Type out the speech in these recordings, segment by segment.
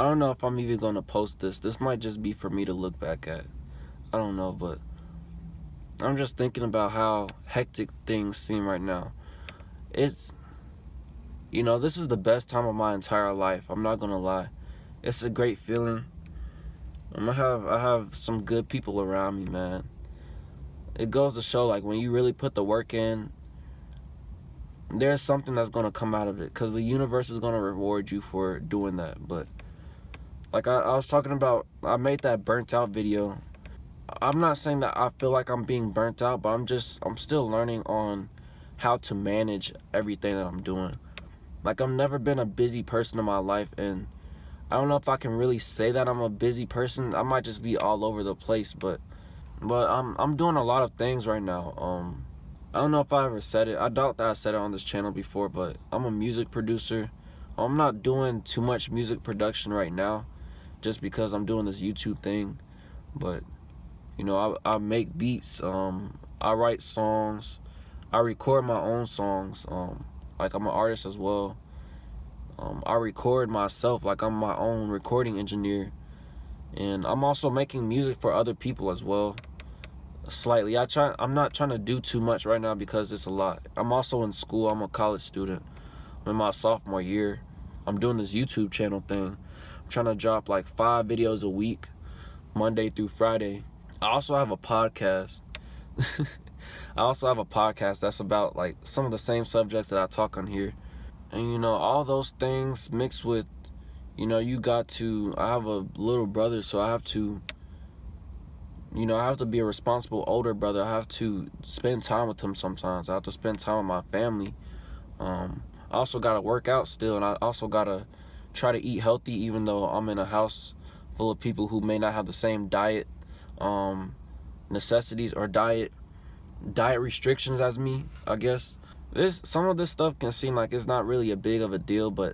I don't know if I'm even gonna post this. This might just be for me to look back at. I don't know, but I'm just thinking about how hectic things seem right now. It's, this is the best time of my entire life. I'm not gonna lie. It's a great feeling. I have some good people around me, man. It goes to show, like, when you really put the work in, there's something that's gonna come out of it, because the universe is gonna reward you for doing that. But like I was talking about, I made that burnt out video. I'm not saying that I feel like I'm being burnt out, but I'm still learning on how to manage everything that I'm doing. Like, I've never been a busy person in my life, and I don't know if I can really say that I'm a busy person. I might just be all over the place, but I'm doing a lot of things right now. I don't know if I ever said it. I doubt that I said it on this channel before, but I'm a music producer. I'm not doing too much music production right now, just because I'm doing this YouTube thing. But I make beats. I write songs. I record my own songs. Like, I'm an artist as well. I record myself. Like, I'm my own recording engineer, and I'm also making music for other people as well. Slightly. I'm not trying to do too much right now because it's a lot. I'm also in school. I'm a college student. I'm in my sophomore year. I'm doing this YouTube channel thing. I'm trying to drop like 5 videos a week, Monday through Friday. I also have a podcast. That's about, like, some of the same subjects that I talk on here. And all those things mixed with, I have a little brother, so I have to be a responsible older brother. I have to spend time with him sometimes. I have to spend time with my family. I also got to work out still, and I also got to try to eat healthy, even though I'm in a house full of people who may not have the same diet necessities or diet restrictions as me, I guess. Some of this stuff can seem like it's not really a big of a deal, but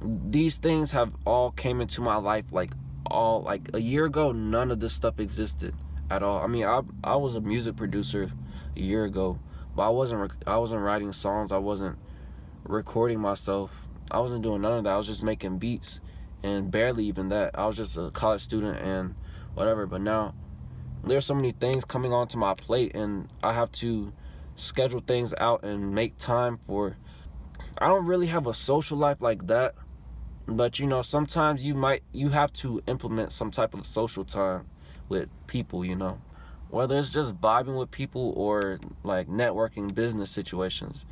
these things have all came into my life like a year ago. None of this stuff existed at all. I mean, I was a music producer a year ago, but I wasn't writing songs. I wasn't recording myself. I wasn't doing none of that. I was just making beats, and barely even that. I was just a college student and whatever. But now there's so many things coming onto my plate, and I have to schedule things out and make time for. I don't really have a social life like that, but sometimes you have to implement some type of social time with people, whether it's just vibing with people or like networking business situations.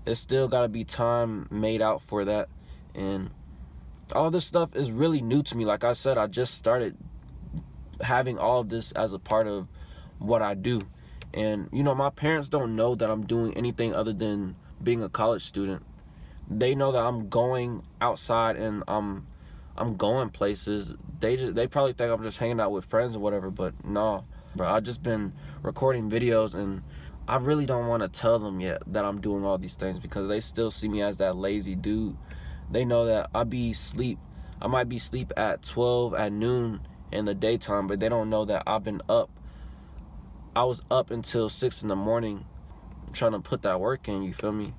It's still got to be time made out for that. And all this stuff is really new to me. Like I said, I just started having all of this as a part of what I do. And my parents don't know that I'm doing anything other than being a college student. They know that I'm going outside and I'm going places. They probably think I'm just hanging out with friends or whatever, but no. Bro, I've just been recording videos, and I really don't want to tell them yet that I'm doing all these things, because they still see me as that lazy dude. They know that I might be asleep at 12 at noon in the daytime, but they don't know that I've been up. I was up until 6 in the morning trying to put that work in, you feel me?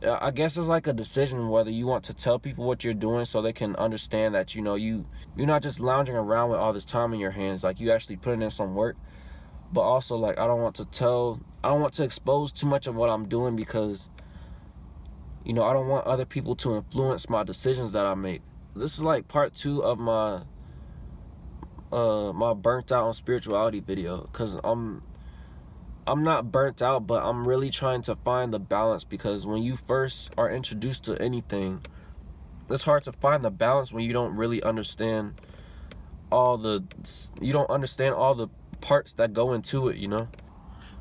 I guess it's like a decision whether you want to tell people what you're doing so they can understand that, you're not just lounging around with all this time in your hands. Like, you actually putting in some work. But also, like, I don't want to expose too much of what I'm doing, because, I don't want other people to influence my decisions that I make. This is like part 2 of my burnt out on spirituality video, because I'm not burnt out, but I'm really trying to find the balance, because when you first are introduced to anything, it's hard to find the balance when you don't really understand all the parts that go into it,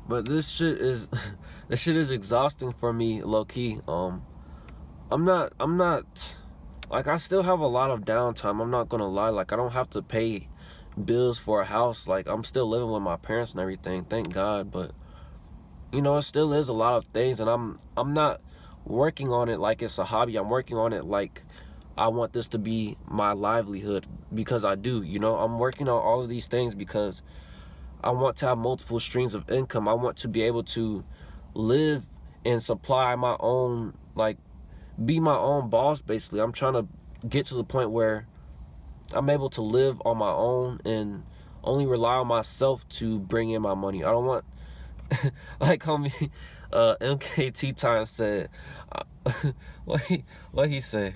But this shit is exhausting for me, low key. I'm not like, I still have a lot of downtime. I'm not gonna lie. Like, I don't have to pay bills for a house. Like, I'm still living with my parents and everything, thank God. But it still is a lot of things, and I'm not working on it like it's a hobby. I'm working on it like I want this to be my livelihood, because I do. I'm working on all of these things because I want to have multiple streams of income. I want to be able to live and supply my own, like, be my own boss, basically. I'm trying to get to the point where I'm able to live on my own and only rely on myself to bring in my money. I don't want, like homie, MKT Time said, what he say?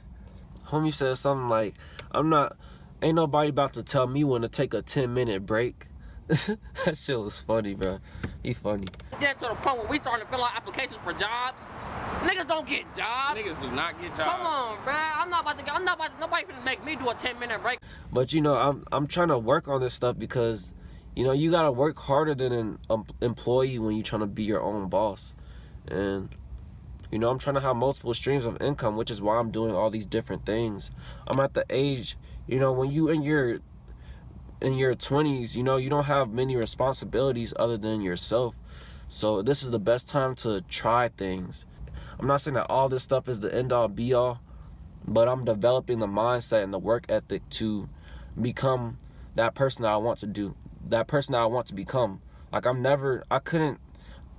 Homie said something like, ain't nobody about to tell me when to take a 10-minute break. That shit was funny, bro. He funny. Get to the point where we starting to fill out applications for jobs. Niggas don't get jobs. Niggas do not get jobs. Come on, bro. Nobody finna make me do a 10-minute break. But you know, I'm trying to work on this stuff because, you know, you gotta work harder than an employee when you're trying to be your own boss. And, you know, I'm trying to have multiple streams of income, which is why I'm doing all these different things. I'm at the age, you know, when you in your 20s, you know, you don't have many responsibilities other than yourself. So this is the best time to try things. I'm not saying that all this stuff is the end all be all, but I'm developing the mindset and the work ethic to become that person that I want to become. Like I couldn't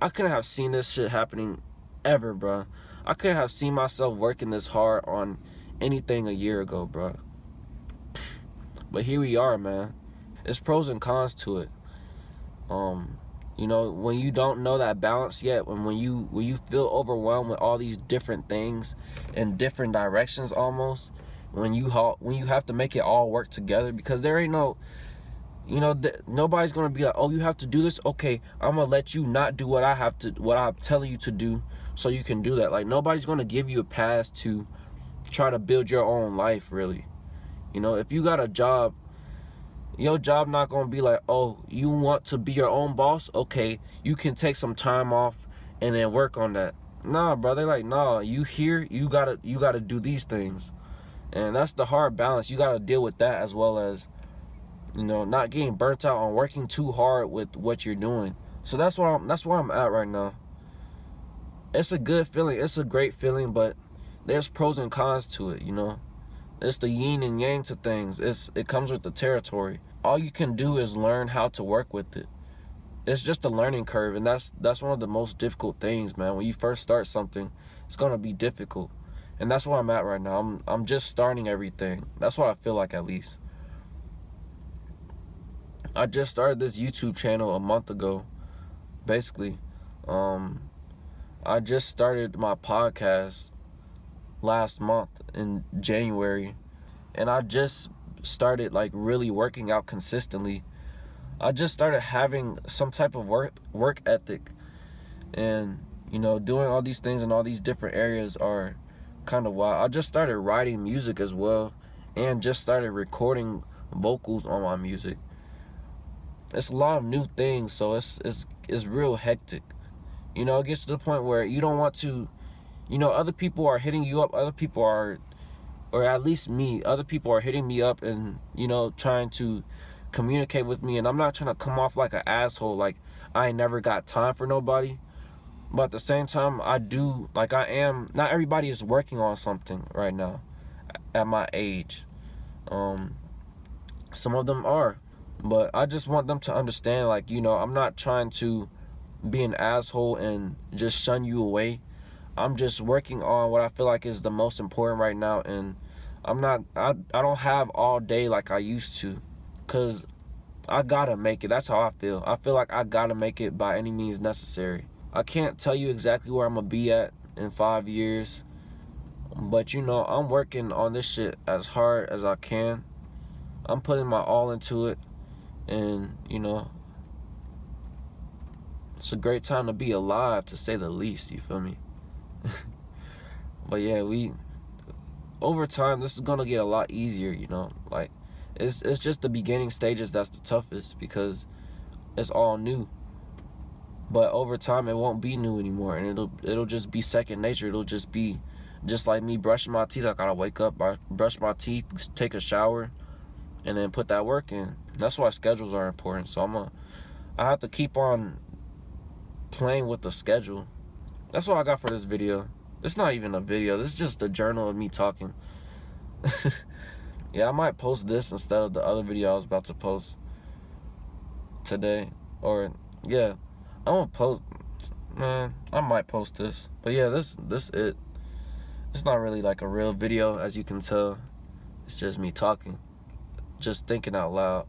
have seen this shit happening ever, bro. I couldn't have seen myself working this hard on anything a year ago, bro. But here we are, man. It's pros and cons to it. You know, when you don't know that balance yet, when you feel overwhelmed with all these different things in different directions almost, when you have to make it all work together, because there ain't no, you know, nobody's gonna be like, oh, you have to do this. Okay, I'm gonna let you not do what I'm telling you to do, so you can do that. Like, nobody's gonna give you a pass to try to build your own life, really. You know, if you got a job, your job not gonna be like, oh, you want to be your own boss? Okay, you can take some time off and then work on that. Nah, brother, like, nah, you here, you gotta do these things. And that's the hard balance. You gotta deal with that, as well as, you know, not getting burnt out on working too hard with what you're doing. So that's where I'm at right now. It's a good feeling, it's a great feeling, but there's pros and cons to it, you know. It's the yin and yang to things. It comes with the territory. All you can do is learn how to work with it. It's just a learning curve, and that's one of the most difficult things, man. When you first start something, it's gonna be difficult, and that's where I'm at right now. I'm just starting everything. That's what I feel like, at least. I just started this YouTube channel a month ago, basically. I just started my podcast last month in January, and I just started like really working out consistently. I just started having some type of work ethic, and, you know, doing all these things in all these different areas are kind of wild. I just started writing music as well, and just started recording vocals on my music. It's a lot of new things, so it's real hectic. You know, it gets to the point where you don't want to, you know, other people are hitting you up, or at least me, other people are hitting me up and, you know, trying to communicate with me, and I'm not trying to come off like an asshole, like I ain't never got time for nobody. But at the same time, I do, like, not everybody is working on something right now at my age. Some of them are, but I just want them to understand, like, you know, I'm not trying to be an asshole and just shun you away. I'm just working on what I feel like is the most important right now, and I don't have all day like I used to, cause I gotta make it. That's how I feel. I feel like I gotta make it by any means necessary. I can't tell you exactly where I'm gonna be at in 5 years, but, you know, I'm working on this shit as hard as I can. I'm putting my all into it, and, you know, it's a great time to be alive, to say the least, you feel me? But yeah, over time, this is gonna get a lot easier, you know. Like, it's just the beginning stages that's the toughest, because it's all new. But over time, it won't be new anymore, and it'll just be second nature. It'll just be just like me brushing my teeth. I gotta wake up, brush my teeth, take a shower, and then put that work in. That's why schedules are important. So I have to keep on playing with the schedule. That's what I got for this video. It's not even a video. This is just a journal of me talking. Yeah, I might post this instead of the other video I was about to post today. Or, yeah, I'm gonna post, man, I might post this. But yeah, this it. It's not really like a real video, as you can tell. It's just me talking, just thinking out loud.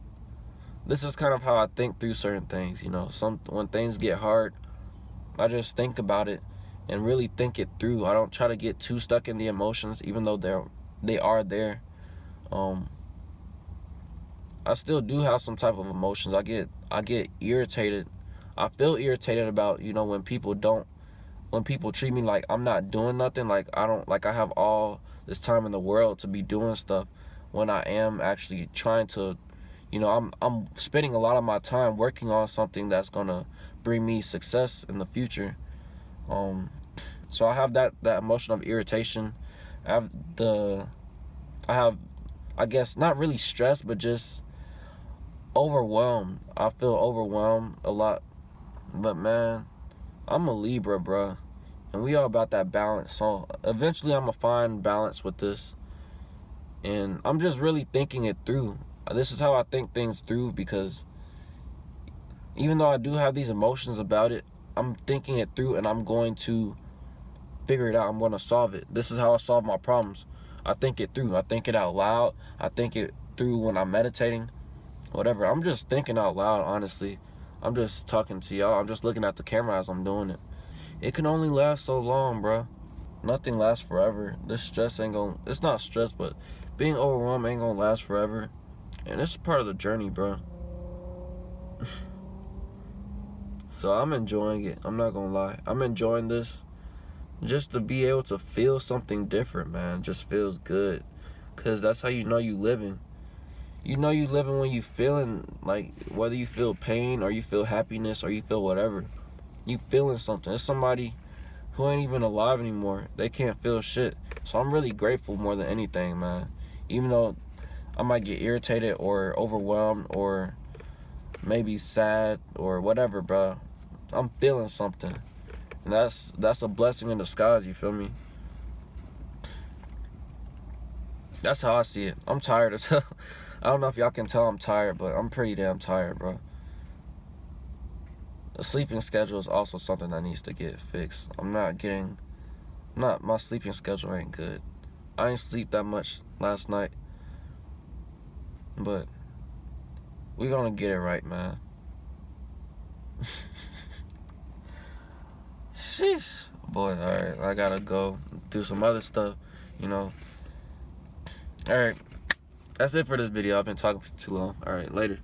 This is kind of how I think through certain things, you know. When things get hard, I just think about it and really think it through. I don't try to get too stuck in the emotions, even though they are there. I still do have some type of emotions. I get irritated. I feel irritated about, you know, when people treat me like I'm not doing nothing, like I have all this time in the world to be doing stuff when I am actually trying to, you know, I'm spending a lot of my time working on something that's gonna bring me success in the future. So I have that emotion of irritation. I have I have, I guess, not really stress, but just overwhelmed. I feel overwhelmed a lot. But man, I'm a Libra, bruh. And we all about that balance. So eventually I'm going to find balance with this. And I'm just really thinking it through. This is how I think things through, because even though I do have these emotions about it, I'm thinking it through and I'm going to figure it out. I'm going to solve it. This is how I solve my problems. I think it through. I think it out loud. I think it through when I'm meditating. Whatever. I'm just thinking out loud, honestly. I'm just talking to y'all. I'm just looking at the camera as I'm doing it. It can only last so long, bro. Nothing lasts forever. This stress ain't gonna... It's not stress, but being overwhelmed ain't gonna last forever. And it's part of the journey, bro. So I'm enjoying it. I'm not gonna lie. I'm enjoying this. Just to be able to feel something different, man. Just feels good. Because that's how you know you living. You know you living when you feeling, like, whether you feel pain or you feel happiness or you feel whatever. You feeling something. It's somebody who ain't even alive anymore. They can't feel shit. So I'm really grateful more than anything, man. Even though I might get irritated or overwhelmed or maybe sad or whatever, bro. I'm feeling something. And that's a blessing in disguise, you feel me? That's how I see it. I'm tired as hell. I don't know if y'all can tell I'm tired, but I'm pretty damn tired, bro. The sleeping schedule is also something that needs to get fixed. My sleeping schedule ain't good. I ain't sleep that much last night. But we gonna get it right, man. Sheesh. Boy, alright, I gotta go do some other stuff, you know. Alright. That's it for this video. I've been talking for too long. Alright, later.